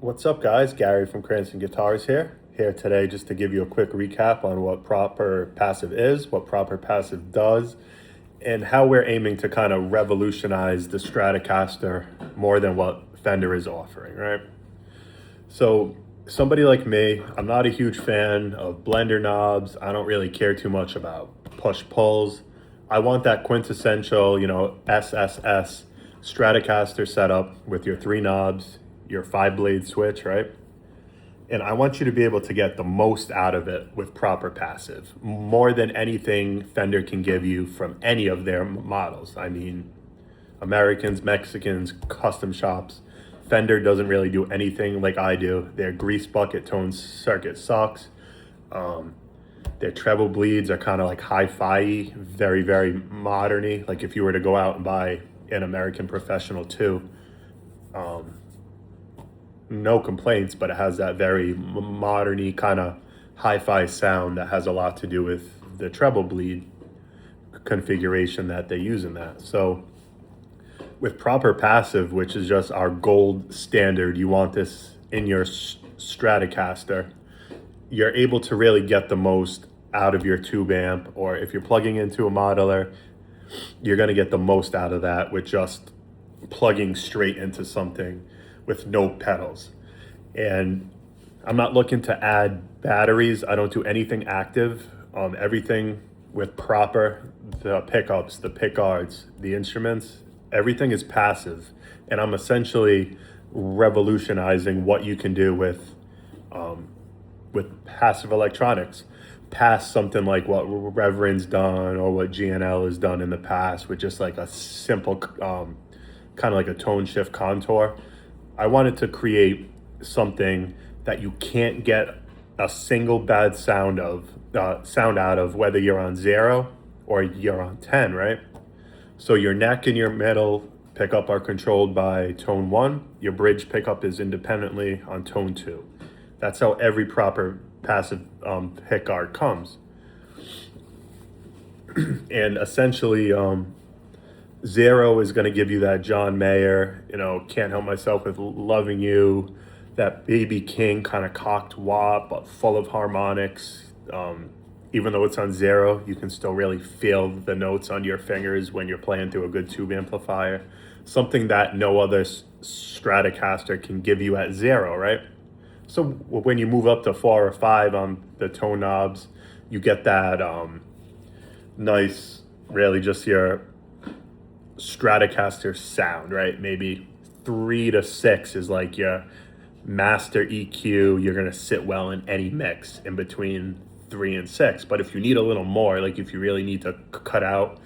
What's up, guys? Gary from Cranston Guitars here. Here today just to give you a quick recap on what proper passive is, what proper passive does, and how we're aiming to kind of revolutionize the Stratocaster more than what Fender is offering, right? So somebody like me, I'm not a huge fan of blender knobs. I don't really care too much about push pulls. I want that quintessential, SSS Stratocaster setup with your 3 knobs, your 5-blade switch, right? And I want you to be able to get the most out of it with proper passive, more than anything Fender can give you from any of their models. I mean, Americans, Mexicans, custom shops. Fender doesn't really do anything like I do. Their grease bucket tone circuit sucks. Their treble bleeds are kind of like hi-fi-y, very, very modern-y. Like if you were to go out and buy an American Professional 2, no complaints, but it has that very modern-y kind of hi-fi sound that has a lot to do with the treble bleed configuration that they use in that. So with proper passive, which is just our gold standard, you want this in your Stratocaster, you're able to really get the most out of your tube amp, or if you're plugging into a modular, you're going to get the most out of that with just plugging straight into something with no pedals. And I'm not looking to add batteries. I don't do anything active. Everything with proper, the pickups, the pickguards, the instruments, everything is passive. And I'm essentially revolutionizing what you can do with passive electronics, past something like what Reverend's done or what GNL has done in the past with just like a simple kind of like a tone shift contour. I wanted to create something that you can't get a single bad sound out of, whether you're on 0 or you're on 10, right? So your neck and your middle pickup are controlled by tone 1. Your bridge pickup is independently on tone 2. That's how every proper passive pickguard comes. And essentially, 0 is going to give you that John Mayer, Can't Help Myself with Loving You, that Baby King kind of cocked wah, but full of harmonics. Even though it's on 0, you can still really feel the notes on your fingers when you're playing through a good tube amplifier. Something that no other Stratocaster can give you at 0, right? So when you move up to 4 or 5 on the tone knobs, you get that nice, really just your Stratocaster sound, right? Maybe 3 to 6 is like your master EQ. You're gonna sit well in any mix in between 3 and 6. But if you need a little more, like if you really need to cut out,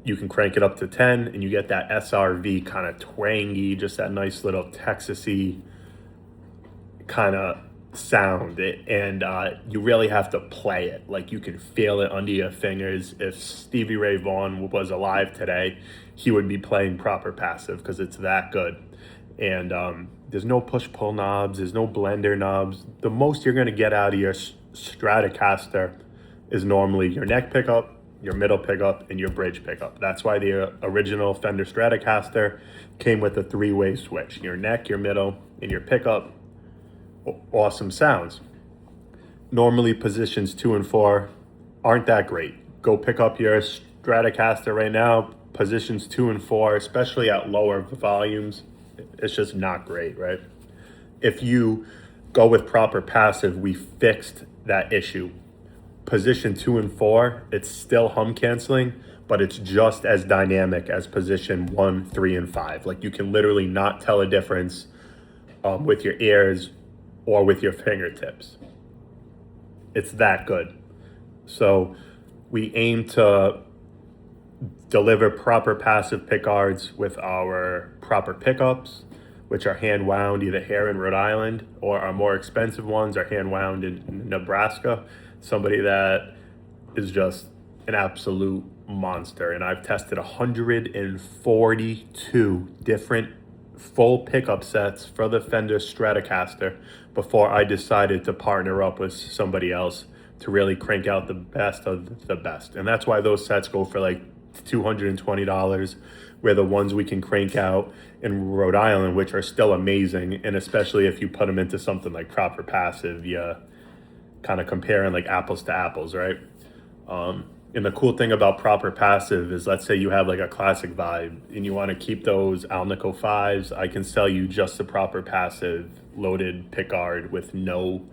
you can crank it up to 10 and you get that SRV kind of twangy, just that nice little Texasy kind of sound. And you really have to play it. Like you can feel it under your fingers. If Stevie Ray Vaughan was alive today, he would be playing proper passive because it's that good. And there's no push-pull knobs, there's no blender knobs. The most you're going to get out of your Stratocaster is normally your neck pickup, your middle pickup, and your bridge pickup. That's why the original Fender Stratocaster came with a 3-way switch. Your neck, your middle, and your pickup. Awesome sounds. Normally positions 2 and 4 aren't that great. Go pick up your Stratocaster right now. Positions 2 and 4, especially at lower volumes, it's just not great, right? If you go with proper passive, we fixed that issue. Position 2 and 4, it's still hum canceling, but it's just as dynamic as position 1, 3, and 5. Like you can literally not tell a difference with your ears or with your fingertips. It's that good. So we aim to deliver proper passive pickguards with our proper pickups, which are hand wound either here in Rhode Island, or our more expensive ones are hand wound in Nebraska. Somebody that is just an absolute monster. And I've tested 142 different full pickup sets for the Fender Stratocaster before I decided to partner up with somebody else to really crank out the best of the best. And that's why those sets go for like $220 We're the ones we can crank out in Rhode Island, which are still amazing. And especially if you put them into something like Proper Passive, you kind of comparing like apples to apples, right? And the cool thing about Proper Passive is, let's say you have like a classic vibe and you want to keep those Alnico 5s, I can sell you just the Proper Passive loaded pickguard with no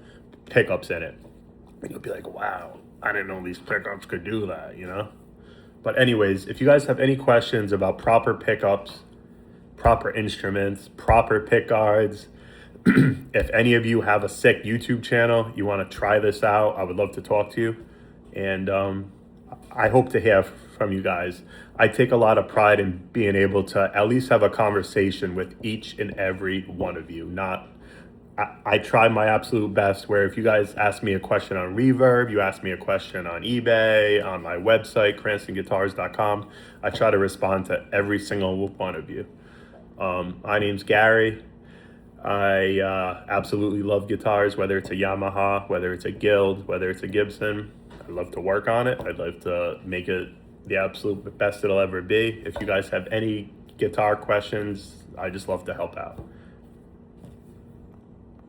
pickups in it. And you'll be like, wow, I didn't know these pickups could do that, you know? But anyways, if you guys have any questions about proper pickups, proper instruments, proper pickguards, if any of you have a sick YouTube channel, you want to try this out, I would love to talk to you. And I hope to hear from you guys. I take a lot of pride in being able to at least have a conversation with each and every one of you. I try my absolute best where if you guys ask me a question on Reverb, you ask me a question on eBay, on my website, CranstonGuitars.com, I try to respond to every single one of you. My name's Gary. I absolutely love guitars, whether it's a Yamaha, whether it's a Guild, whether it's a Gibson. I'd love to work on it. I'd love to make it the absolute best it'll ever be. If you guys have any guitar questions, I just love to help out.